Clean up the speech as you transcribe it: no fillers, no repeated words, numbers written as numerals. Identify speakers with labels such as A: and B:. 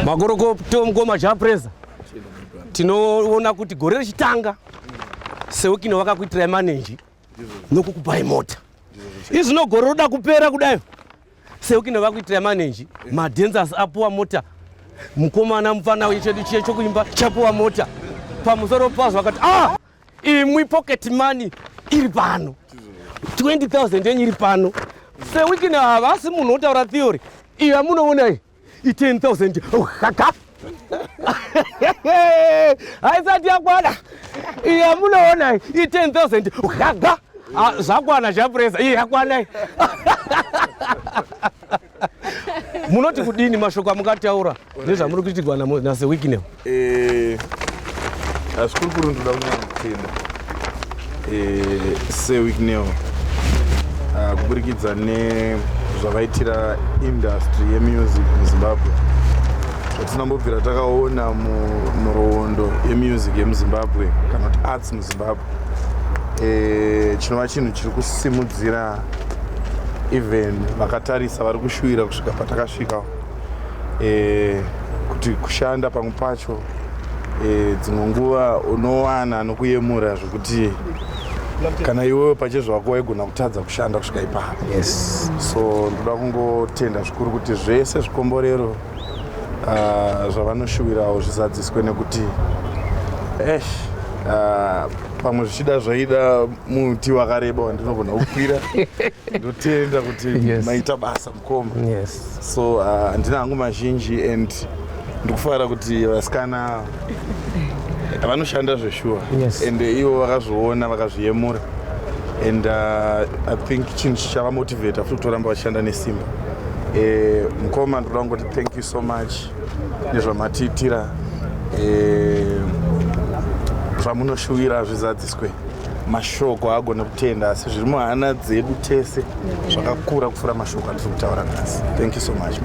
A: magorokoto mugoma chapresa tinoona kuti gore richitanga sewikino vakakuitirai maneji nokukupai mota izvino gore roda kupera kudayo sewikino vakuitirai maneji madhenzas apuwa mota mukomana mufana chedu chiye chokuimba chapuwa mota pamusoro pazvo akati imwi pocket money iri pano 20,000 yenyu iri pano sewikino havasi munhu otaura theory iyo amunoona iyi 10,000 kaka haisati yakwana iyo amunoona iyi 10,000 kaka zvakwana zvapresa iyi yakwana munoti kudini mashoko amukataura ndezvamuri kuitirwa nasewikino
B: asikurukuru ndoda kunyatenda sewikino kuburikidza nezvavaitira industry yemusic muzimbabwe zvatinambobvira takaona munhoroondo yemusic yemuzimbabwe kana kuti arts muzimbabwe chinova chinhu chiri kusimudzira even vakatarisa vari kushuvira kusvika patakasvika kuti kushanda pamwe pacho dzimwe nguva unowana nokuyemura zvokuti kana iwewe pachezvo wako waigona kutadza kushanda kusvika ipapo so ndoda kungotenda zvikuru kuti zvese zvikomborero zvavanoshuvirawo zvizadziswe nekuti pamwe zvichida zvaida muti wakareba wandinogona kukwira ndotenda kuti maita basa mukoma so handina hangu mazhinji and ndikufarira kuti vasikana vanoshanda zveshuwa and ivo vakazviona vakazviyemura and I think chinhu chichavamotivata futi kutoramba vachishanda nesimba mukoma ndoda kungoti thank you so much nezvamatiitira zvamunoshuvira zvizadziswe mashoko agona kutenda asi zviri muhana dzedu tese zvakakura kupfuura mashoko atiri kutaura nhasi thank you so much